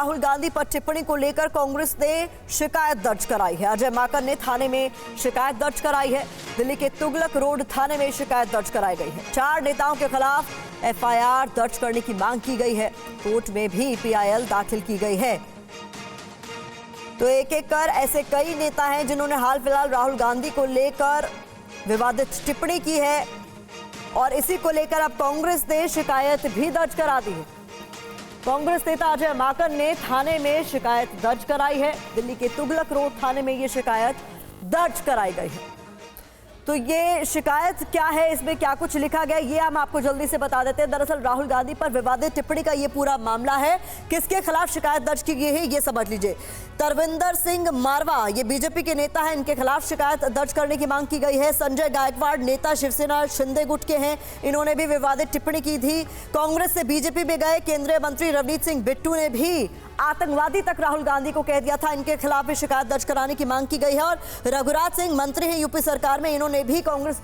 राहुल गांधी पर टिप्पणी को लेकर कांग्रेस ने शिकायत दर्ज कराई है। अजय माकन ने थाने में शिकायत दर्ज कराई है। दिल्ली के तुगलक रोड थाने में शिकायत दर्ज कराई गई है। 4 नेताओं के खिलाफ एफआईआर दर्ज करने की मांग की गई है। कोर्ट में भी पीआईएल दाखिल की गई है। तो एक एक कर ऐसे कई नेता हैं जिन्होंने हाल फिलहाल राहुल गांधी को लेकर विवादित टिप्पणी की है और इसी को लेकर अब कांग्रेस ने शिकायत भी दर्ज करा दी है। कांग्रेस नेता अजय माकन ने थाने में शिकायत दर्ज कराई है। दिल्ली के तुगलक रोड थाने में ये शिकायत दर्ज कराई गई है। तो ये शिकायत क्या है, इसमें क्या कुछ लिखा गया, ये हम आपको जल्दी से बता देते हैं। दरअसल राहुल गांधी पर विवादित टिप्पणी का ये पूरा मामला है। किसके खिलाफ शिकायत दर्ज की गई है ये समझ लीजिए। तरविंदर सिंह मारवा ये बीजेपी के नेता हैं, इनके खिलाफ शिकायत दर्ज करने की मांग की गई है। संजय गायकवाड़ नेता शिवसेना शिंदे गुट के हैं, इन्होंने भी विवादित टिप्पणी की थी। कांग्रेस से बीजेपी में गए केंद्रीय मंत्री रवनीत सिंह बिट्टू ने भी आतंकवादी तक राहुल गांधी को कह दिया था, इनके खिलाफ भी शिकायत दर्ज कराने की मांग की गई है। और रघुराज सिंह मंत्री हैं यूपी सरकार में, इन्होंने भी कांग्रेस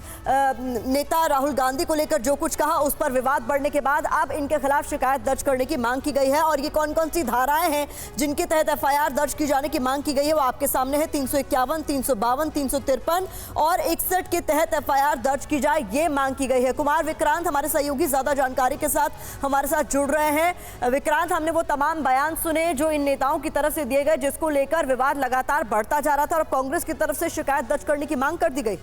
नेता राहुल गांधी को लेकर जो कुछ कहा उस पर विवाद बढ़ने के बाद अब इनके खिलाफ शिकायत दर्ज करने की मांग की गई है। और ये कौन कौन सी धाराएं हैं जिनके तहत एफआईआर दर्ज की जाने की मांग की गई है वो आपके सामने है। 351, 352, 353 और 61 के तहत एफआईआर दर्ज की जाए ये मांग की गई है। कुमार विक्रांत हमारे सहयोगी ज्यादा जानकारी के साथ हमारे साथ जुड़ रहे हैं। विक्रांत, हमने वो तमाम बयान सुने जो इन नेताओं की तरफ से दिए गए जिसको लेकर विवाद लगातार बढ़ता जा रहा था और कांग्रेस की तरफ से शिकायत दर्ज करने की मांग कर दी गई।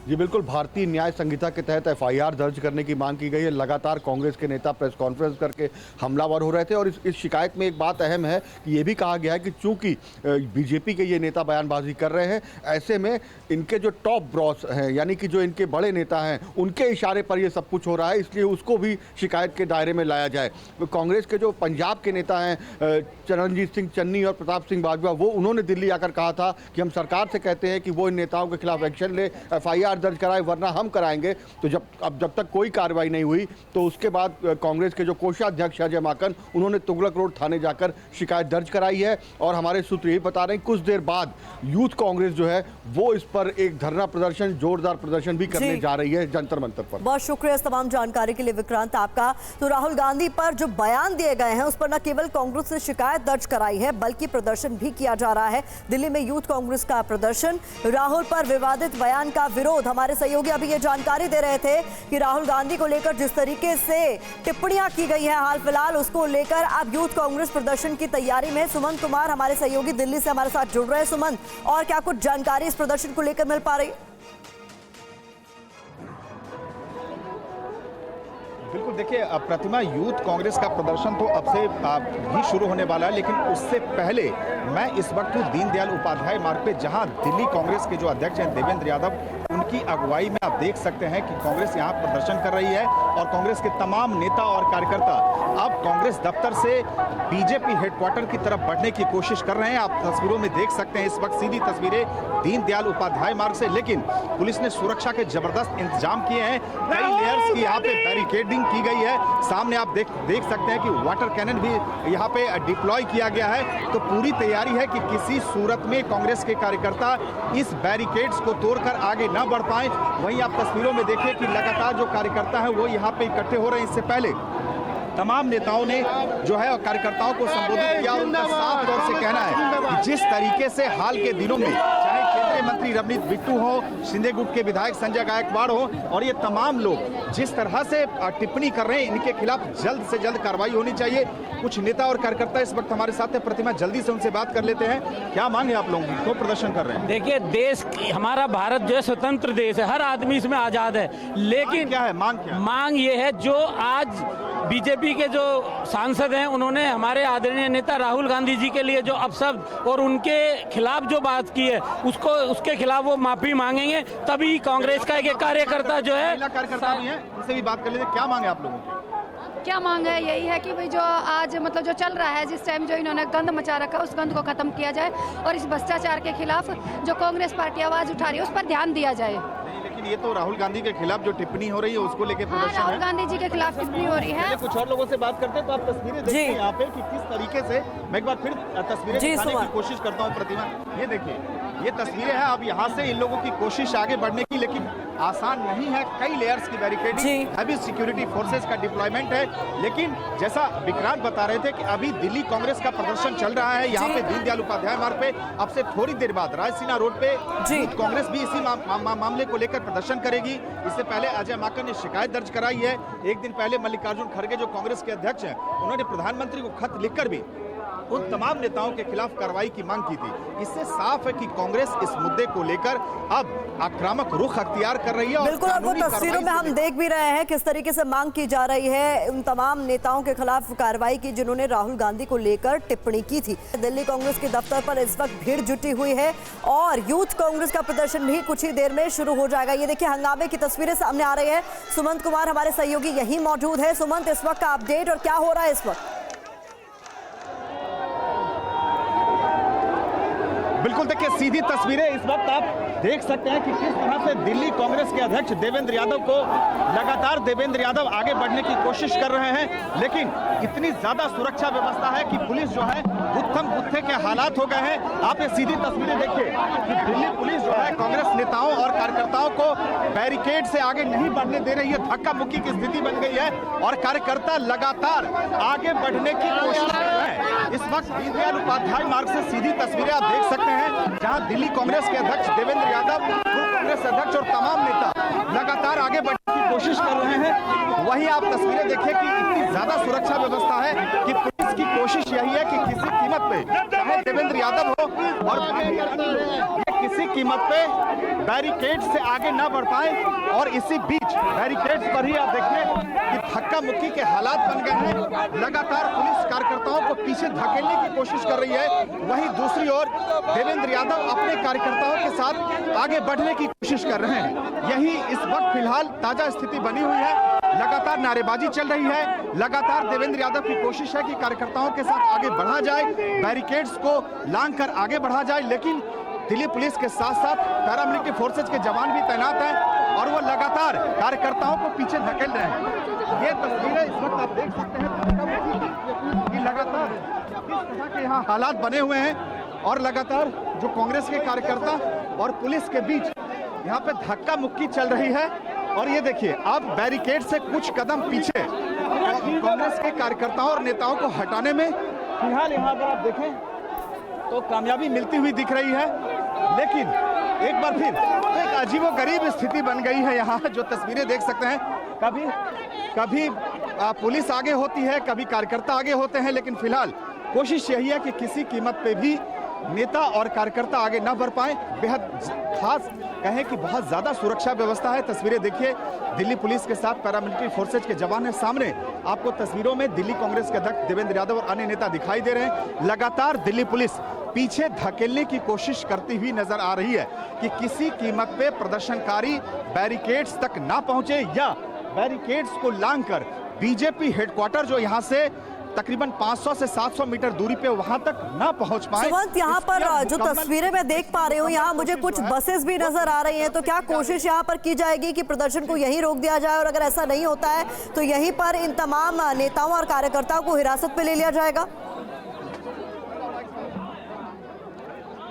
जी बिल्कुल, भारतीय न्याय संहिता के तहत एफआईआर दर्ज करने की मांग की गई है। लगातार कांग्रेस के नेता प्रेस कॉन्फ्रेंस करके हमलावर हो रहे थे और इस शिकायत में एक बात अहम है कि ये भी कहा गया है कि चूंकि बीजेपी के ये नेता बयानबाजी कर रहे हैं, ऐसे में इनके जो टॉप ब्रॉस हैं यानी कि जो इनके बड़े नेता हैं उनके इशारे पर ये सब कुछ हो रहा है, इसलिए उसको भी शिकायत के दायरे में लाया जाए। कांग्रेस के जो पंजाब के नेता हैं चरणजीत सिंह चन्नी और प्रताप सिंह बाजवा, वो उन्होंने दिल्ली आकर कहा था कि हम सरकार से कहते हैं कि वो इन नेताओं के खिलाफ एक्शन ले, एफआईआर दर्ज कराए, वरना हम कराएंगे। तो जब तक कोई कार्रवाई नहीं हुई तो उसके बाद कांग्रेस के जो कोषाध्यक्ष अजय माकन, उन्होंने तुगलक रोड थाने जाकर शिकायत दर्ज कराई है। और हमारे सूत्र ये बता रहे हैं कुछ देर बाद यूथ कांग्रेस जो है वो इस पर एक धरना प्रदर्शन, जोरदार प्रदर्शन भी करने जा रही है जंतर मंतर पर। बहुत शुक्रिया इस तमाम जानकारी के लिए विक्रांत आपका। तो राहुल गांधी पर जो बयान दिए गए हैं उस पर न केवल कांग्रेस ने शिकायत दर्ज कराई है बल्कि प्रदर्शन भी किया जा रहा है। दिल्ली में यूथ कांग्रेस का प्रदर्शन, राहुल पर विवादित बयान का विरोध। हमारे सहयोगी अभी ये जानकारी दे रहे थे कि राहुल गांधी को लेकर जिस तरीके से टिप्पणियां की गई हैं हाल फिलहाल, उसको लेकर अब यूथ कांग्रेस प्रदर्शन की तैयारी में। सुमन कुमार हमारे सहयोगी दिल्ली से हमारे साथ जुड़ रहे हैं। सुमन, और क्या कुछ जानकारी इस प्रदर्शन को लेकर मिल पा रही? बिल्कुल, देखिए प्रतिमा, यूथ कांग्रेस का प्रदर्शन तो अब से भी शुरू होने वाला है, लेकिन उससे पहले मैं इस वक्त हूँ दीनदयाल उपाध्याय मार्ग पे, जहां दिल्ली कांग्रेस के जो अध्यक्ष हैं देवेंद्र यादव, उनकी अगुवाई में आप देख सकते हैं कि कांग्रेस यहाँ प्रदर्शन कर रही है और कांग्रेस के तमाम नेता और कार्यकर्ता अब कांग्रेस दफ्तर से बीजेपी हेडक्वार्टर की तरफ बढ़ने की कोशिश कर रहे हैं। आप तस्वीरों में देख सकते हैं इस वक्त सीधी तस्वीरें दीनदयाल उपाध्याय मार्ग से, लेकिन पुलिस ने सुरक्षा के जबरदस्त इंतजाम किए हैं। कई लेयर्स की यहाँ पे बैरिकेडिंग की गई है। सामने आप देख सकते हैं कि वाटर कैनन भी यहाँ पे डिप्लॉय किया गया है। तो पूरी तैयारी है कि किसी सूरत में कांग्रेस के कार्यकर्ता इस बैरिकेड्स को तोड़कर आगे न बढ़ पाए। वहीं आप तस्वीरों में देखिए कि लगातार जो कार्यकर्ता है वो यहाँ पे इकट्ठे हो रहे हैं। इससे पहले तमाम नेताओं ने जो है कार्यकर्ताओं को संबोधित किया। उनका साफ तौर से कहना है कि जिस तरीके से हाल के दिनों में चाहे केंद्रीय मंत्री रवनीत बिट्टू हो, शिंदे गुट के विधायक संजय गायकवाड़ हो और ये तमाम लोग जिस तरह से टिप्पणी कर रहे हैं, इनके खिलाफ जल्द से जल्द कार्रवाई होनी चाहिए। कुछ नेता और कार्यकर्ता इस वक्त हमारे साथ है। प्रतिमा, जल्दी से उनसे बात कर लेते हैं। क्या मांग है आप लोगों की? क्यों प्रदर्शन कर रहे हैं? देखिए, देश हमारा भारत जो है स्वतंत्र देश है, हर आदमी इसमें आजाद है, लेकिन क्या है मांग? क्या मांग ये है, जो आज बीजेपी के जो सांसद हैं उन्होंने हमारे आदरणीय नेता राहुल गांधी जी के लिए जो अपशब्द और उनके खिलाफ जो बात की है उसके खिलाफ वो माफी मांगेंगे, तभी कांग्रेस का एक कार्यकर्ता जो है, कार्यकर्ता भी है, उनसे भी बात कर लेते। क्या मांग है आप लोगों की? क्या मांग है? यही है कि भाई जो आज मतलब जो चल रहा है, जिस टाइम जो इन्होंने गंद मचा रखा है उस गंद को खत्म किया जाए और इस भ्रष्टाचार के खिलाफ जो कांग्रेस पार्टी आवाज उठा रही है उस पर ध्यान दिया जाए। लेकिन ये तो राहुल गांधी के खिलाफ जो टिप्पणी हो रही है उसको लेके हाँ, प्रदर्शन राहुल है। गांधी जी के खिलाफ टिप्पणी हो रही है। चलिए कुछ और लोगों से बात करते हैं, तो आप तस्वीरें देखिए यहाँ पे कि किस तरीके से, मैं एक बार फिर तस्वीरें जी, दिखाने सुमन। की कोशिश करता हूँ। प्रतिमा, ये देखिए, ये तस्वीरें हैं। अब यहाँ से इन लोगों की कोशिश आगे बढ़ने की, लेकिन आसान नहीं है। कई लेयर्स की बैरिकेडिंग, हैवी सिक्योरिटी फोर्सेस का डिप्लॉयमेंट है। लेकिन जैसा विक्रांत बता रहे थे कि अभी दिल्ली कांग्रेस का प्रदर्शन चल रहा है यहाँ पे दीनदयाल उपाध्याय मार्ग पे। अब से थोड़ी देर बाद रायसीना रोड पे यूथ कांग्रेस भी इसी मामले को लेकर प्रदर्शन करेगी। इससे पहले अजय माकन ने शिकायत दर्ज कराई है। एक दिन पहले मल्लिकार्जुन खड़गे जो कांग्रेस के अध्यक्ष हैं, उन्होंने प्रधानमंत्री को खत लिखकर भी उन तमाम नेताओं के खिलाफ कार्रवाई की मांग की थी। इससे साफ है कि कांग्रेस इस मुद्दे को लेकर अब आक्रामक रुख अख्तियार कर रही है। और बिल्कुल, और वो तस्वीरों में हम देख भी रहे हैं किस तरीके से मांग की जा रही है उन तमाम नेताओं के खिलाफ कार्रवाई की जिन्होंने राहुल गांधी को लेकर टिप्पणी की थी। दिल्ली कांग्रेस के दफ्तर पर इस वक्त भीड़ जुटी हुई है और यूथ कांग्रेस का प्रदर्शन भी कुछ ही देर में शुरू हो जाएगा। ये देखिए, हंगामे की तस्वीरें सामने आ रही है। सुमंत कुमार हमारे सहयोगी यही मौजूद है। सुमंत, इस वक्त का अपडेट और क्या हो रहा है इस वक्त? बिल्कुल, देखिए सीधी तस्वीरें इस वक्त आप देख सकते हैं कि किस तरह से दिल्ली कांग्रेस के अध्यक्ष देवेंद्र यादव को लगातार देवेंद्र यादव आगे बढ़ने की कोशिश कर रहे हैं। लेकिन इतनी ज्यादा सुरक्षा व्यवस्था है कि पुलिस जो है गुत्थम गुत्थे के हालात हो गए हैं। आप ये सीधी तस्वीरें देखिए कि दिल्ली पुलिस जो है कांग्रेस नेताओं और कार्यकर्ताओं को बैरिकेड से आगे नहीं बढ़ने दे रही है। धक्का मुक्की की स्थिति बन गई है और कार्यकर्ता लगातार आगे बढ़ने की कोशिश कर रहे हैं। इस वक्त दीनदयाल उपाध्याय मार्ग से सीधी तस्वीरें आप देख सकते हैं, जहां दिल्ली कांग्रेस के अध्यक्ष देवेंद्र यादव, पूर्व कांग्रेस अध्यक्ष और तमाम नेता लगातार आगे बढ़ने की कोशिश कर रहे हैं। वहीं आप तस्वीरें देखिए कि इतनी ज्यादा सुरक्षा व्यवस्था है कि पुलिस की कोशिश यही है कि किसी कीमत पे, चाहे देवेंद्र यादव हो और किसी कीमत पे बैरिकेड से आगे न बढ़ पाए। और इसी बीच बैरिकेड्स पर ही आप देखिए कि धक्का मुक्की के हालात बन गए हैं। लगातार पुलिस कार्यकर्ताओं को पीछे धकेलने की कोशिश कर रही है। वहीं दूसरी ओर देवेंद्र यादव अपने कार्यकर्ताओं के साथ आगे बढ़ने की कोशिश कर रहे हैं। यही इस वक्त फिलहाल ताजा स्थिति बनी हुई है। लगातार नारेबाजी चल रही है। लगातार देवेंद्र यादव की कोशिश है कि कार्यकर्ताओं के साथ आगे बढ़ा जाए, बैरिकेड्स को लांघ कर आगे बढ़ा जाए। लेकिन दिल्ली पुलिस के साथ साथ पैरामिलिट्री फोर्सेज के जवान भी तैनात हैं और वो लगातार कार्यकर्ताओं को पीछे धकेल रहे हैं। ये तस्वीरें इस वक्त आप देख सकते हैं कि लगातार किस तरह के यहाँ हालात बने हुए हैं और लगातार जो कांग्रेस के कार्यकर्ता और पुलिस के बीच यहाँ पे धक्का मुक्की चल रही है। और ये देखिए, अब बैरिकेड से कुछ कदम पीछे कांग्रेस के कार्यकर्ताओं और नेताओं को हटाने में फिलहाल यहाँ अगर आप देखें तो कामयाबी मिलती हुई दिख रही है। लेकिन एक बार फिर तो एक अजीबोगरीब स्थिति बन गई है। यहाँ जो तस्वीरें देख सकते हैं, कभी पुलिस आगे होती है, कभी कार्यकर्ता आगे होते हैं। लेकिन फिलहाल कोशिश यही है कि किसी कीमत पे भी नेता और कार्यकर्ता आगे न बढ़ पाए। बेहद खास कहें कि बहुत ज्यादा सुरक्षा व्यवस्था है। तस्वीरें देखिए, दिल्ली पुलिस के साथ पैरामिलिट्री फोर्सेज के जवान है। सामने आपको तस्वीरों में दिल्ली कांग्रेस के अध्यक्ष देवेंद्र यादव और अन्य नेता दिखाई दे रहे हैं। लगातार दिल्ली पुलिस पीछे धकेलने की कोशिश करती हुई नजर आ रही है कि किसी कीमत पे प्रदर्शनकारी बैरिकेड्स तक ना पहुंचे या बैरिकेड्स को लांघकर बीजेपी हेडक्वार्टर जो यहाँ से तकरीबन 500 से 700 मीटर दूरी पे वहां तक ना पहुंच पाए। सुमंत, यहाँ पर जो तस्वीरें मैं देख पा रही हूँ, यहाँ मुझे कुछ बसेस भी नजर आ रही हैं। तो क्या कोशिश यहाँ पर की जाएगी कि प्रदर्शन को यहीं रोक दिया जाए और अगर ऐसा नहीं होता है तो यहीं पर इन तमाम नेताओं और कार्यकर्ताओं को हिरासत में ले लिया जाएगा?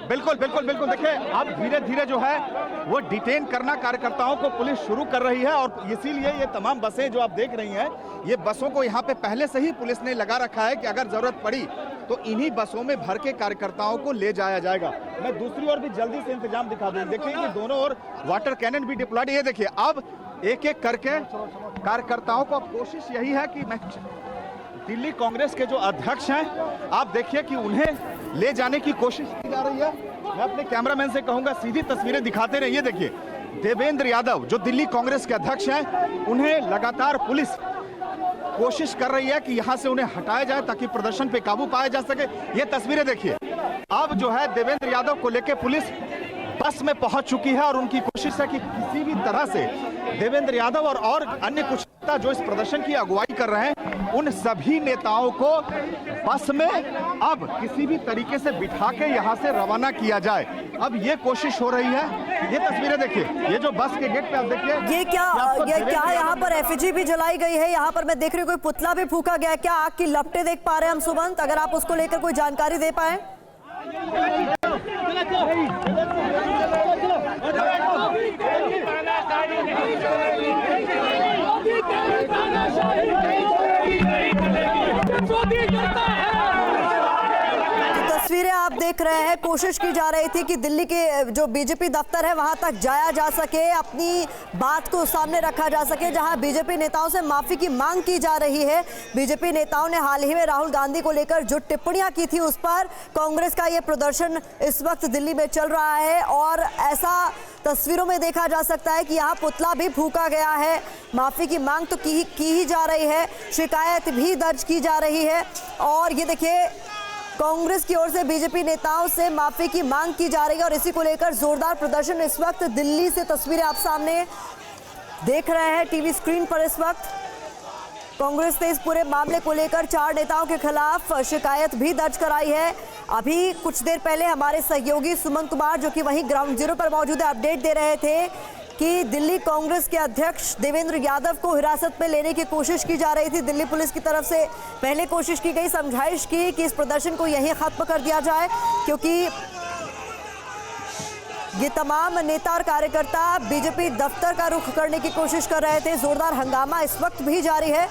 बिल्कुल बिल्कुल बिल्कुल, देखिए अब धीरे धीरे जो है वो डिटेन करना कार्यकर्ताओं को पुलिस शुरू कर रही है। और इसीलिए ये तमाम बसें जो आप देख रही हैं, ये बसों को यहाँ पे पहले से ही पुलिस ने लगा रखा है कि अगर जरूरत पड़ी तो इन्हीं बसों में भर के कार्यकर्ताओं को ले जाया जाएगा। मैं दूसरी ओर भी जल्दी से इंतजाम दिखा दूं। देखिए कि दोनों ओर वाटर कैनन भी डिप्लॉयड। ये देखिए, अब एक एक करके कार्यकर्ताओं को कोशिश यही है कि मैं दिल्ली कांग्रेस के जो अध्यक्ष हैं, आप देखिए कि उन्हें ले जाने की कोशिश की जा रही है। मैं अपने कैमरामैन से कहूंगा सीधी तस्वीरें दिखाते रहे। ये देखिए, देवेंद्र यादव जो दिल्ली कांग्रेस के अध्यक्ष हैं, उन्हें लगातार पुलिस कोशिश कर रही है कि यहां से उन्हें हटाया जाए ताकि प्रदर्शन पे काबू पाया जा सके। ये तस्वीरें देखिए, अब जो है देवेंद्र यादव को लेकर पुलिस बस में पहुंच चुकी है और उनकी कोशिश है कि किसी भी तरह से देवेंद्र यादव और अन्य कुछ नेता जो इस प्रदर्शन की अगुवाई कर रहे हैं, उन सभी नेताओं को बस में अब किसी भी तरीके से बिठा के यहाँ से रवाना किया जाए। अब ये कोशिश हो रही है। ये तस्वीरें देखिए, ये जो बस के गेट पे आप देखिए, ये क्या यहाँ पर एफिजी भी जलाई गई है। यहाँ पर मैं देख रही हूँ कोई पुतला भी फूका गया। क्या आग की लपटें देख पा रहे हैं हम सुमंत? अगर आप उसको लेकर कोई जानकारी दे पाए। तस्वीरें आप देख रहे हैं, कोशिश की जा रही थी कि दिल्ली के जो बीजेपी दफ्तर है वहां तक जाया जा सके, अपनी बात को सामने रखा जा सके, जहां बीजेपी नेताओं से माफी की मांग की जा रही है। बीजेपी नेताओं ने हाल ही में राहुल गांधी को लेकर जो टिप्पणियां की थी उस पर कांग्रेस का यह प्रदर्शन इस वक्त दिल्ली में चल रहा है और ऐसा तस्वीरों में देखा जा सकता है कि यहाँ पुतला भी फूका गया है। माफी की मांग तो की ही जा रही है, शिकायत भी दर्ज की जा रही है और ये देखिए कांग्रेस की ओर से बीजेपी नेताओं से माफी की मांग की जा रही है और इसी को लेकर जोरदार प्रदर्शन इस वक्त दिल्ली से तस्वीरें आप सामने देख रहे हैं टीवी स्क्रीन पर। इस वक्त कांग्रेस ने इस पूरे मामले को लेकर 4 नेताओं के खिलाफ शिकायत भी दर्ज कराई है। अभी कुछ देर पहले हमारे सहयोगी सुमन कुमार जो कि वहीं ग्राउंड जीरो पर मौजूद है, अपडेट दे रहे थे कि दिल्ली कांग्रेस के अध्यक्ष देवेंद्र यादव को हिरासत में लेने की कोशिश की जा रही थी। दिल्ली पुलिस की तरफ से पहले कोशिश की गई, समझाइश की कि इस प्रदर्शन को यहीं खत्म कर दिया जाए क्योंकि ये तमाम नेता और कार्यकर्ता बीजेपी दफ्तर का रुख करने की कोशिश कर रहे थे। जोरदार हंगामा इस वक्त भी जारी है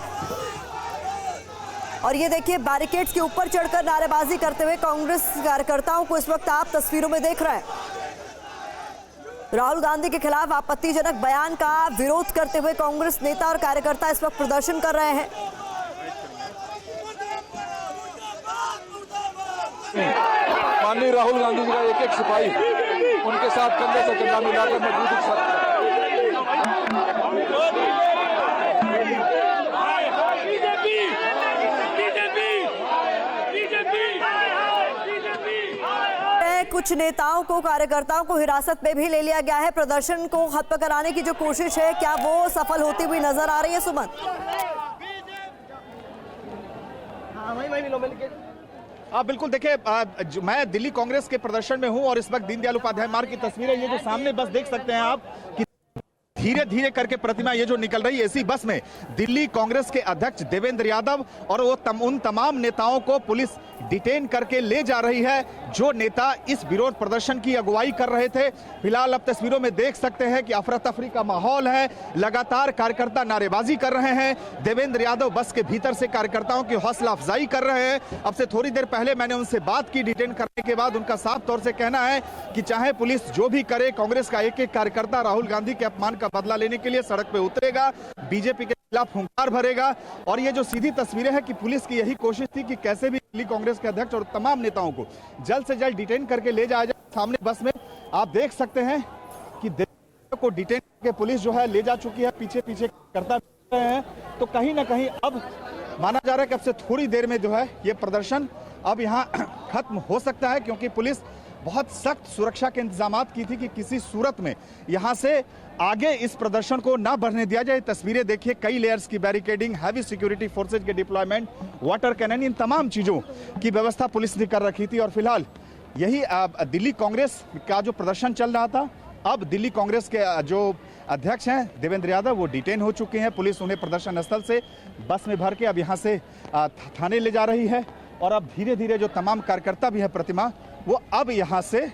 और ये देखिए बैरिकेड्स के ऊपर चढ़कर नारेबाजी करते हुए कांग्रेस कार्यकर्ताओं को इस वक्त आप तस्वीरों में देख रहे हैं। राहुल गांधी के खिलाफ आपत्तिजनक बयान का विरोध करते हुए कांग्रेस नेता और कार्यकर्ता इस वक्त प्रदर्शन कर रहे हैं। माननीय राहुल गांधी जी का एक सिपाही उनके साथ कंधे से कंधा मिलाकर मजबूती के साथ कुछ नेताओं को, कार्यकर्ताओं को हिरासत में भी ले लिया गया है। प्रदर्शन को खत्म कराने की जो कोशिश है, क्या वो सफल होती हुई नजर आ रही है सुमन? बिल्कुल, देखिए मैं दिल्ली कांग्रेस के प्रदर्शन में हूं और इस वक्त दीनदयाल उपाध्याय मार्ग की तस्वीरें ये जो सामने बस देख सकते हैं आप कि धीरे धीरे करके प्रतिमा ये जो निकल रही है, इसी बस में दिल्ली कांग्रेस के अध्यक्ष देवेंद्र यादव और वो उन तमाम नेताओं को पुलिस डिटेन करके ले जा रही है जो नेता इस विरोध प्रदर्शन की अगुवाई कर रहे थे। फिलहाल अब तस्वीरों में देख सकते हैं कि अफरा तफरी का माहौल है, लगातार कार्यकर्ता नारेबाजी कर रहे हैं। देवेंद्र यादव बस के भीतर से कार्यकर्ताओं की हौसला अफजाई कर रहे हैं। अब से थोड़ी देर पहले मैंने उनसे बात की, डिटेन करने के बाद उनका साफ तौर से कहना है कि चाहे पुलिस जो भी करे, कांग्रेस का एक एक कार्यकर्ता राहुल गांधी के अपमान का बदला लेने के लिए सड़क पे उतरेगा, बीजेपी के खिलाफ हुंकार भरेगा। और ये जो सीधी तस्वीरें हैं कि पुलिस की यही कोशिश थी कि कैसे भी दिल्ली कांग्रेस के अध्यक्ष और तमाम नेताओं को जल्द से जल्द डिटेन करके ले जाया जाए। सामने बस में आप देख सकते हैं कि को डिटेन करके पुलिस जो है ले जा चुकी है, पीछे पीछे करता रहे हैं। तो कहीं ना कहीं अब माना जा रहा है कि अब से थोड़ी देर में जो है ये प्रदर्शन अब यहाँ खत्म हो सकता है, क्योंकि पुलिस बहुत सख्त सुरक्षा के इंतजाम की थी कि किसी सूरत में यहाँ से आगे इस प्रदर्शन को ना बढ़ने दिया जाए। तस्वीरें देखिए, कई लेयर्स की बैरिकेडिंग, हैवी सिक्योरिटी फोर्सेज के डिप्लॉयमेंट, वाटर कैनन, इन तमाम चीजों की व्यवस्था पुलिस ने कर रखी थी। और फिलहाल यही दिल्ली कांग्रेस का जो प्रदर्शन चल रहा था, अब दिल्ली कांग्रेस के जो अध्यक्ष हैं देवेंद्र यादव वो डिटेन हो चुके हैं। पुलिस उन्हें प्रदर्शन स्थल से बस में भर के अब यहाँ से थाने ले जा रही है और अब धीरे धीरे जो तमाम कार्यकर्ता भी है प्रतिमा, वो अब यहाँ से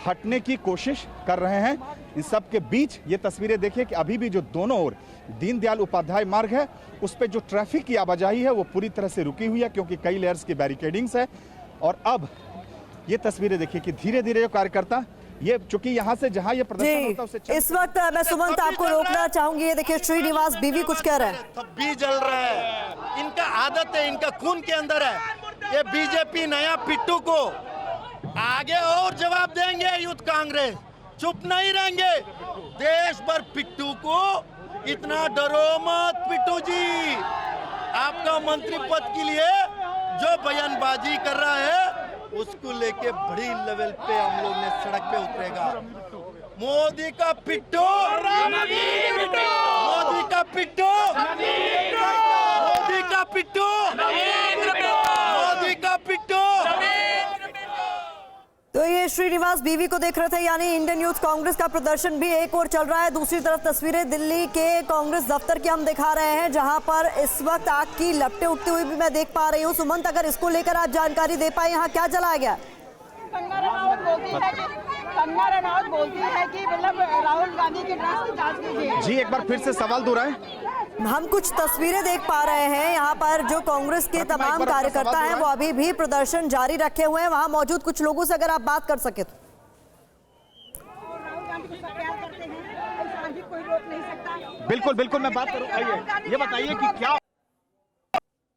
हटने की कोशिश कर रहे हैं। इन सब के बीच ये तस्वीरें देखिए कि अभी भी जो दोनों ओर दीनदयाल उपाध्याय मार्ग है उस पर जो ट्रैफिक की आवाजाही है वो पूरी तरह से रुकी हुई है, क्योंकि कई लेयर्स की बैरिकेडिंग्स है। और अब ये तस्वीरें देखिए कि धीरे धीरे जो कार्यकर्ता, ये चूंकि यहाँ से जहाँ ये प्रदर्शन होता है उससे इस वक्त मैं सुमंत आपको रोकना चाहूंगी। ये देखिए श्रीनिवास बीवी कुछ कह रहे हैं। तब भी जल रहा है, इनका आदत है, इनका खून के अंदर है। ये बीजेपी नया पिट्टू को आगे और जवाब देंगे, यूथ कांग्रेस चुप नहीं रहेंगे। देश भर पिट्टू को इतना डरो मत पिट्टू जी, आपका मंत्री पद के लिए जो बयानबाजी कर रहा है उसको लेके बड़ी लेवल पे हम लोग ने सड़क पे उतरेगा। मोदी का पिट्ठू, मोदी का पिट्ठू, मोदी का पिट्ठू, मोदी का पिट्ठू। तो ये श्रीनिवास बीवी को देख रहे थे, यानी इंडियन यूथ कांग्रेस का प्रदर्शन भी एक ओर चल रहा है। दूसरी तरफ तस्वीरें दिल्ली के कांग्रेस दफ्तर की हम दिखा रहे हैं, जहां पर इस वक्त आग की लपटें उठती हुई भी मैं देख पा रही हूँ। सुमंत, अगर इसको लेकर आप जानकारी दे पाए, यहाँ क्या जलाया गया? कंगना रनौत बोलती है कि मतलब राहुल गांधी के ड्रेस की जांच कीजिए। जी, एक बार फिर से सवाल दोहराएं। हम कुछ तस्वीरें देख पा रहे हैं, यहाँ पर जो कांग्रेस के तमाम कार्यकर्ता हैं वो अभी भी प्रदर्शन जारी रखे हुए हैं। वहाँ मौजूद कुछ लोगों से अगर आप बात कर सके तो। बिल्कुल बिल्कुल, मैं बात करूँ। आइए, ये बताइए कि क्या आप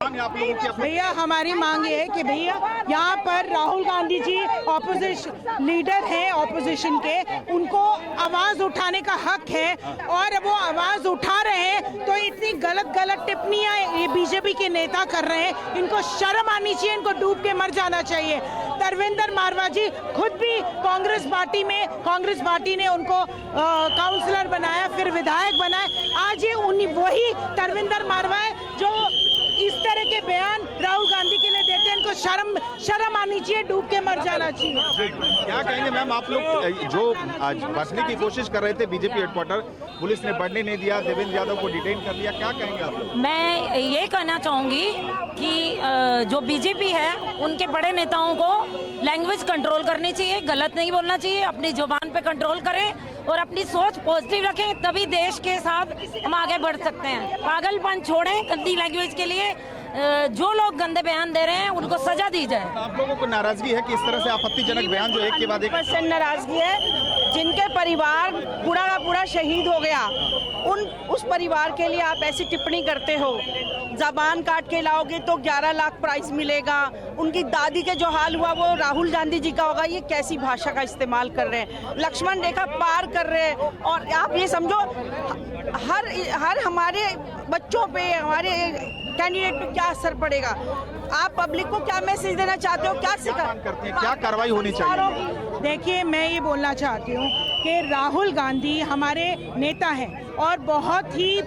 लोगों की? भैया, हमारी मांग ये है कि भैया यहाँ पर राहुल गांधी जी ऑपोजिशन लीडर हैं, ऑपोजिशन के, उनको आवाज उठाने का हक है और वो आवाज उठा रहे हैं। तो इतनी गलत टिप्पणियां ये बीजेपी के नेता कर रहे हैं, इनको शर्म आनी चाहिए, इनको डूब के मर जाना चाहिए। तरविंदर मारवा जी खुद भी कांग्रेस पार्टी ने उनको काउंसलर बनाया, फिर विधायक बनाए। आज ये वही तरविंदर मारवा है जो इस तरह के बयान राहुल गांधी के लिए देते हैं। इनको शर्म आनी चाहिए, डूब के मर जाना चाहिए। क्या कहेंगे मैम, आप लोग जो आज बढ़ने की कोशिश कर रहे थे बीजेपी हेडक्वार्टर, पुलिस ने बढ़ने नहीं दिया, देवेंद्र यादव को डिटेन कर लिया, क्या कहेंगे आप लोग? मैं ये कहना चाहूंगी कि जो बीजेपी है उनके बड़े नेताओं को लैंग्वेज कंट्रोल करनी चाहिए, गलत नहीं बोलना चाहिए, अपनी जुबान पे कंट्रोल करें और अपनी सोच पॉजिटिव रखें, तभी देश के साथ हम आगे बढ़ सकते हैं। पागलपन छोड़ें गंदी लैंग्वेज के लिए। जो लोग गंदे बयान दे रहे हैं उनको सजा दी जाए। आप लोगों को नाराजगी है कि इस तरह से आपत्तिजनक बयान जो एक के बाद एक? 100% नाराजगी है। जिनके परिवार पूरा का पूरा शहीद हो गया, उस परिवार के लिए आप ऐसी टिप्पणी करते हो। जबान काट के लाओगे तो 11 लाख प्राइज मिलेगा। उनकी दादी के जो हाल हुआ वो राहुल गांधी जी का होगा। ये कैसी भाषा का इस्तेमाल कर रहे हैं? लक्ष्मण रेखा पार कर रहे हैं। और आप ये समझो, हर हमारे बच्चों पे, हमारे कैंडिडेट पे क्या असर पड़ेगा? आप पब्लिक को क्या मैसेज देना चाहते हो? क्या करते हैं, क्या कार्रवाई होनी चाहिए? देखिए, मैं ये बोलना चाहती हूँ कि राहुल गांधी हमारे नेता हैं और बहुत ही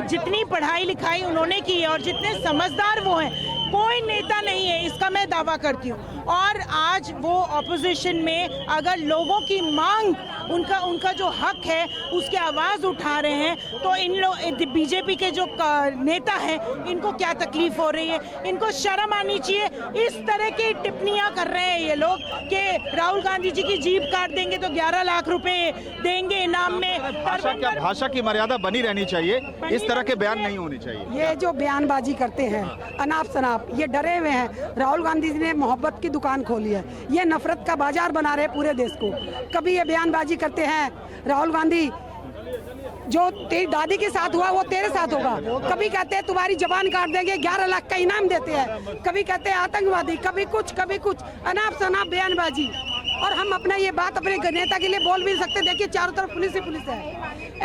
जितनी पढ़ाई लिखाई उन्होंने की है और जितने समझदार वो हैं, कोई नेता नहीं है, इसका मैं दावा करती हूँ। और आज वो ऑपोजिशन में अगर लोगों की मांग, उनका जो हक है उसकी आवाज़ उठा रहे हैं, तो इन लोग बीजेपी के जो नेता हैं इनको क्या तकलीफ हो रही है? इनको शर्म आनी चाहिए। इस तरह की टिप्पणियां कर रहे हैं ये लोग कि राहुल गांधी जी की जीभ काट देंगे तो 11 लाख रुपए देंगे इनाम में। भाषा की मर्यादा बनी रहनी चाहिए, इस तरह के बयान नहीं होने चाहिए। ये जो बयानबाजी करते हैं अनाप शनाप, ये डरे हुए हैं। राहुल गांधी जी ने मोहब्बत की दुकान खोली है, ये नफरत का बाजार बना रहे पूरे देश को। कभी ये बयानबाजी करते हैं, राहुल गांधी जो तेरी दादी के साथ हुआ वो तेरे साथ होगा। कभी कहते हैं तुम्हारी जबान काट देंगे, 11 लाख का इनाम देते हैं। कभी कहते हैं आतंकवादी, कभी कुछ अनाप शनाप बयानबाजी। और हम अपना ये बात अपने नेता के लिए बोल भी सकते। देखिए, चारों तरफ पुलिस ही पुलिस है।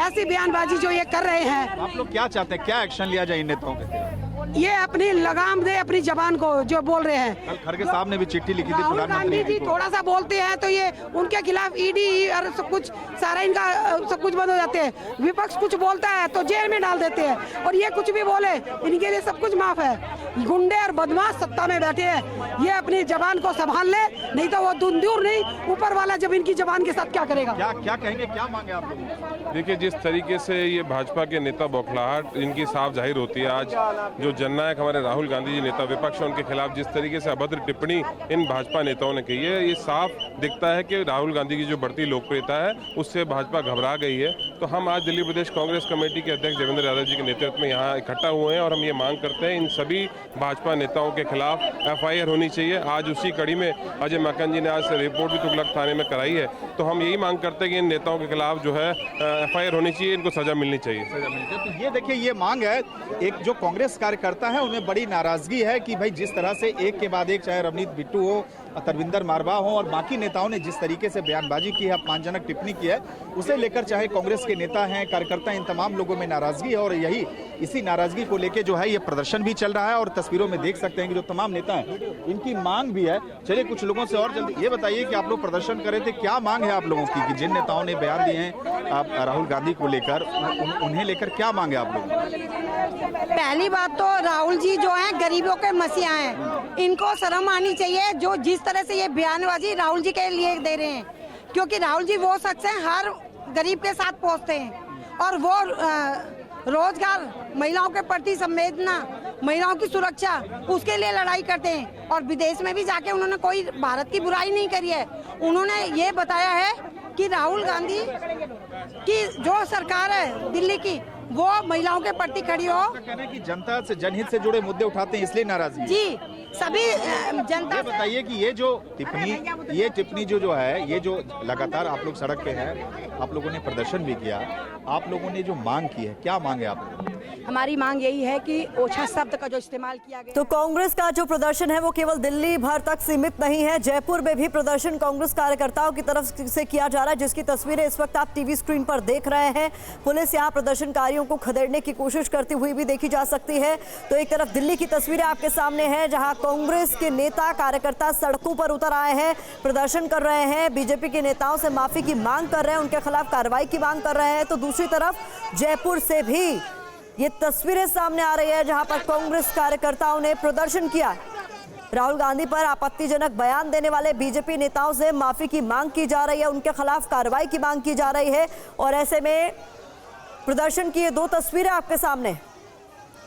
ऐसी बयानबाजी जो ये कर रहे हैं, आप लोग क्या चाहते हैं, क्या एक्शन लिया जाए इन नेताओं के? ये अपनी लगाम दे अपनी जबान को, जो बोल रहे हैं। कल खड़गे साहब ने भी चिट्ठी लिखी थी राहुल गांधी जी थोड़ा सा बोलते हैं तो ये उनके खिलाफ ईडी और सब कुछ सारा इनका सब कुछ बंद हो जाते हैं। विपक्ष कुछ बोलता है तो जेल में डाल देते हैं, और ये कुछ भी बोले इनके लिए सब कुछ माफ है। गुंडे और बदमाश सत्ता में बैठे हैं, ये अपनी जबान को संभाल ले, नहीं तो वो दूर नहीं, ऊपर वाला जब इनकी जबान के साथ क्या करेगा? क्या कहेंगे, क्या मांगे आप लोग? देखिए, जिस तरीके से ये भाजपा के नेता बौखलाहट इनकी साफ जाहिर होती है। आज जो जननायक हमारे राहुल गांधी जी नेता विपक्ष, उनके खिलाफ जिस तरीके से अभद्र टिप्पणी इन भाजपा नेताओं ने की है, ये साफ दिखता है कि राहुल गांधी की जो बढ़ती लोकप्रियता है उससे भाजपा घबरा गई है। तो हम आज दिल्ली प्रदेश कांग्रेस कमेटी के अध्यक्ष देवेंद्र यादव जी के नेतृत्व में यहाँ इकट्ठा हुए हैं और हम ये मांग करते हैं इन सभी भाजपा नेताओं के खिलाफ FIR होनी चाहिए। आज उसी कड़ी में अजय माकन जी ने आज से रिपोर्ट भी तुगलक थाने में कराई है। तो हम यही मांग करते हैं कि इन नेताओं के खिलाफ जो है FIR होनी चाहिए, इनको सजा मिलनी चाहिए। तो ये देखिए, ये मांग है। एक जो कांग्रेस कार्यकर्ता है उनमें बड़ी नाराजगी है कि भाई जिस तरह से एक के बाद एक, चाहे रवनीत बिट्टू हो तरविंदर मारवा हो और बाकी नेताओं ने जिस तरीके से बयानबाजी की है, अपमानजनक टिप्पणी की है, उसे लेकर चाहे कांग्रेस के नेता हैं, कार्यकर्ता, इन तमाम लोगों में नाराजगी है और यही इसी नाराजगी को लेकर जो है ये प्रदर्शन भी चल रहा है। और तस्वीरों में देख सकते हैं कि जो तमाम नेता हैं इनकी मांग भी है। चलिए कुछ लोगों से और जल्दी ये बताइए कि आप लोग प्रदर्शन कर रहे थे, क्या मांग है आप लोगों की कि जिन नेताओं ने बयान दिए हैं राहुल गांधी को लेकर, उन्हें लेकर क्या मांग है आप लोगों की? पहली बात तो राहुल जी जो हैं गरीबों के मसीहा हैं, इनको शर्म आनी चाहिए जो जिस तरह से ये बयानबाजी राहुल जी के लिए दे रहे हैं, क्योंकि राहुल जी वो शख्स हैं हर गरीब के साथ पहुंचते हैं और वो रोजगार, महिलाओं के प्रति संवेदना, महिलाओं की सुरक्षा, उसके लिए लड़ाई करते हैं। और विदेश में भी जाके उन्होंने कोई भारत की बुराई नहीं करी है। उन्होंने ये बताया है कि राहुल गांधी की जो सरकार है दिल्ली की, वो महिलाओं के प्रति खड़ी हो। कहना है कि जनता से, जनहित से जुड़े मुद्दे उठाते हैं इसलिए नाराजगी। जी, सभी जनता। ये बताइए कि ये टिप्पणी जो है, ये जो लगातार आप लोग सड़क पे हैं, आप लोगों ने प्रदर्शन भी किया, आप लोगों ने जो मांग की है, क्या मांग है आप लोगों की? हमारी मांग यही है कि ओछा शब्द का जो इस्तेमाल किया गया। तो कांग्रेस का जो प्रदर्शन है वो केवल दिल्ली भर तक सीमित नहीं है, जयपुर में भी प्रदर्शन कांग्रेस कार्यकर्ताओं की तरफ से किया जा रहा है, जिसकी तस्वीरें इस वक्त आप टीवी स्क्रीन पर देख रहे हैं। पुलिस यहां प्रदर्शनकारियों को खदेड़ने की कोशिश करती हुई भी देखी जा सकती है। तो एक तरफ दिल्ली की तस्वीरें आपके सामने हैं, जहां कांग्रेस के नेता कार्यकर्ता सड़कों पर उतर आए हैं, प्रदर्शन कर रहे हैं, बीजेपी के नेताओं से माफी की मांग कर रहे हैं, उनके खिलाफ कार्रवाई की मांग कर रहे हैं। तो दूसरी तरफ जयपुर से भी ये तस्वीरें सामने आ रही है, जहां पर कांग्रेस कार्यकर्ताओं ने प्रदर्शन किया। राहुल गांधी पर आपत्तिजनक बयान देने वाले बीजेपी नेताओं से माफी की मांग की जा रही है, उनके खिलाफ कार्रवाई की मांग की जा रही है। और ऐसे में प्रदर्शन की ये दो तस्वीरें आपके सामने,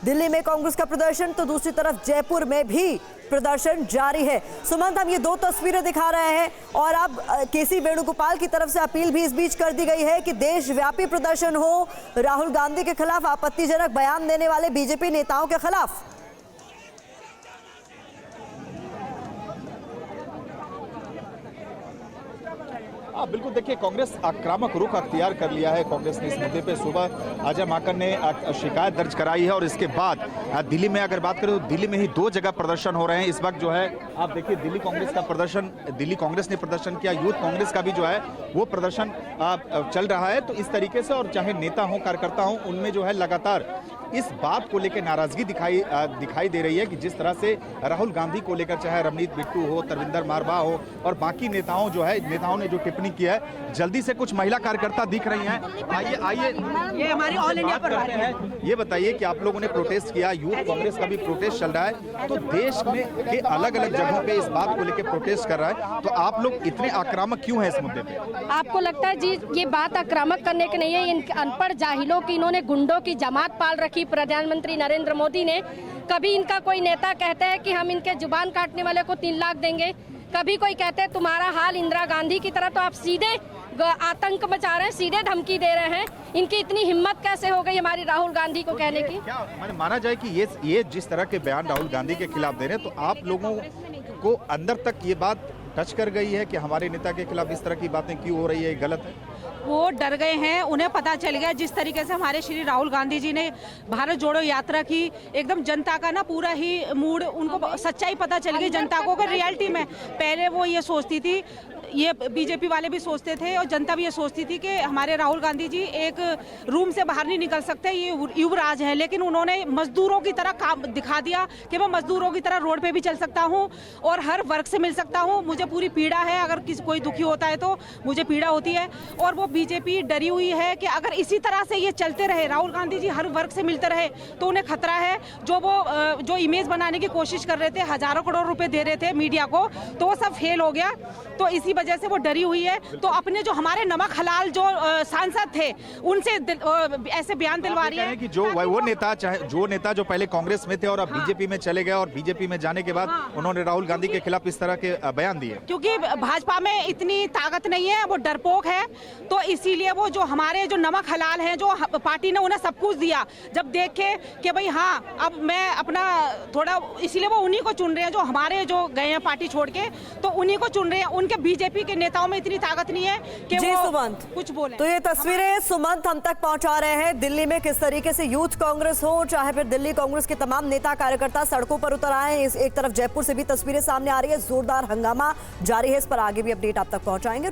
दिल्ली में कांग्रेस का प्रदर्शन, तो दूसरी तरफ जयपुर में भी प्रदर्शन जारी है। सुमंत, हम ये दो तस्वीरें दिखा रहे हैं और अब केसी वेणुगोपाल की तरफ से अपील भी इस बीच कर दी गई है कि देशव्यापी प्रदर्शन हो राहुल गांधी के खिलाफ, आपत्तिजनक बयान देने वाले बीजेपी नेताओं के खिलाफ। बिल्कुल, देखिए कांग्रेस आक्रामक रुख अख्तियार कर लिया है। कांग्रेस ने इस मुद्दे पे सुबह अजय माकन ने शिकायत दर्ज कराई है और इसके बाद दिल्ली में अगर बात करें तो दिल्ली में ही 2 जगह प्रदर्शन हो रहे हैं इस वक्त। जो है आप देखिए दिल्ली कांग्रेस का प्रदर्शन, दिल्ली कांग्रेस ने प्रदर्शन किया, यूथ कांग्रेस का भी जो है वो प्रदर्शन चल रहा है। तो इस तरीके से, और चाहे नेता हो, कार्यकर्ता हो, उनमें जो है लगातार इस बात को लेकर नाराजगी दिखाई दे रही है कि जिस तरह से राहुल गांधी को लेकर चाहे रमनीत बिट्टू हो, तरविंदर मारवा हो और बाकी नेताओं ने जो टिप्पणी की है। जल्दी से कुछ महिला कार्यकर्ता दिख रही हैं, आइए ये हमारी ऑल इंडिया पर ये बताइए कि आप लोगों ने प्रोटेस्ट किया, यूथ कांग्रेस का भी प्रोटेस्ट चल रहा है, तो देश में के अलग अलग जगहों पे इस बात को लेकर प्रोटेस्ट कर रहा है, तो आप लोग इतने आक्रामक क्यों हैं इस मुद्दे पे? आपको लगता है जी ये बात आक्रामक करने की नहीं है, इन अनपढ़ जाहिलों की, इन्होंने गुंडों की जमात पाल रखी। प्रधानमंत्री नरेंद्र मोदी ने कभी इनका कोई नेता कहता है कि हम इनके जुबान काटने वाले को 3 लाख देंगे, कभी कोई कहते हैं तुम्हारा हाल इंदिरा गांधी की तरह, तो आप सीधे आतंक मचा रहे हैं, सीधे धमकी दे रहे हैं। इनकी इतनी हिम्मत कैसे हो गई हमारी राहुल गांधी को कहने की? क्या माना जाए कि ये जिस तरह के बयान राहुल गांधी के खिलाफ दे रहे हैं, तो आप लोगों को अंदर तक ये बात टच कर गई है कि हमारे नेता के खिलाफ इस तरह की बातें क्यों हो रही है, गलत है? वो डर गए हैं, उन्हें पता चल गया जिस तरीके से हमारे श्री राहुल गांधी जी ने भारत जोड़ो यात्रा की, एकदम जनता का ना पूरा ही मूड, उनको सच्चाई पता चल गई जनता को कि रियलिटी में पहले वो ये सोचती थी, ये बीजेपी वाले भी सोचते थे और जनता भी ये सोचती थी कि हमारे राहुल गांधी जी एक रूम से बाहर नहीं निकल सकते, ये युवराज है। लेकिन उन्होंने मजदूरों की तरह काम दिखा दिया कि मैं मजदूरों की तरह रोड पे भी चल सकता हूँ और हर वर्ग से मिल सकता हूँ, मुझे पूरी पीड़ा है, अगर कोई दुखी होता है तो मुझे पीड़ा होती है। और वो बीजेपी डरी हुई है कि अगर इसी तरह से ये चलते रहे, राहुल गांधी जी हर वर्ग से मिलते रहे, तो उन्हें खतरा है। जो इमेज बनाने की कोशिश कर रहे थे, हजारों करोड़ रुपए दे रहे थे मीडिया को, तो वो सब फेल हो गया। तो इसी वजह से वो डरी हुई है। तो अपने जो हमारे नमक हलाल जो सांसद थे उनसे ऐसे बयान दिलवा रही है कि वो नेता, चाहे जो नेता जो पहले कांग्रेस में थे और अब बीजेपी में चले गए और बीजेपी में जाने के बाद उन्होंने राहुल गांधी के खिलाफ इस तरह के बयान दिए, क्योंकि भाजपा में इतनी ताकत नहीं है, वो डरपोक है तो इसीलिए वो जो हमारे जो नमक हलाल हैं, जो पार्टी ने उन्हें सब कुछ दिया, जब देखे कि भाई हाँ अब मैं अपना थोड़ा, इसीलिए वो उन्हीं को चुन रहे हैं जो हमारे जो गए हैं पार्टी छोड़ के, तो उन्हीं को चुन रहे हैं। उनके बीजेपी के नेताओं में इतनी ताकत नहीं है कि जी वो सुमंत कुछ बोले। तो ये तस्वीरें सुमंत हम तक पहुंचा रहे हैं दिल्ली में किस तरीके से यूथ कांग्रेस हो चाहे फिर दिल्ली कांग्रेस के तमाम नेता कार्यकर्ता सड़कों पर उतर आए हैं। एक तरफ जयपुर से भी तस्वीरें सामने आ रही है, जोरदार हंगामा जारी है, इस पर आगे भी अपडेट आप तक पहुंचाएंगे।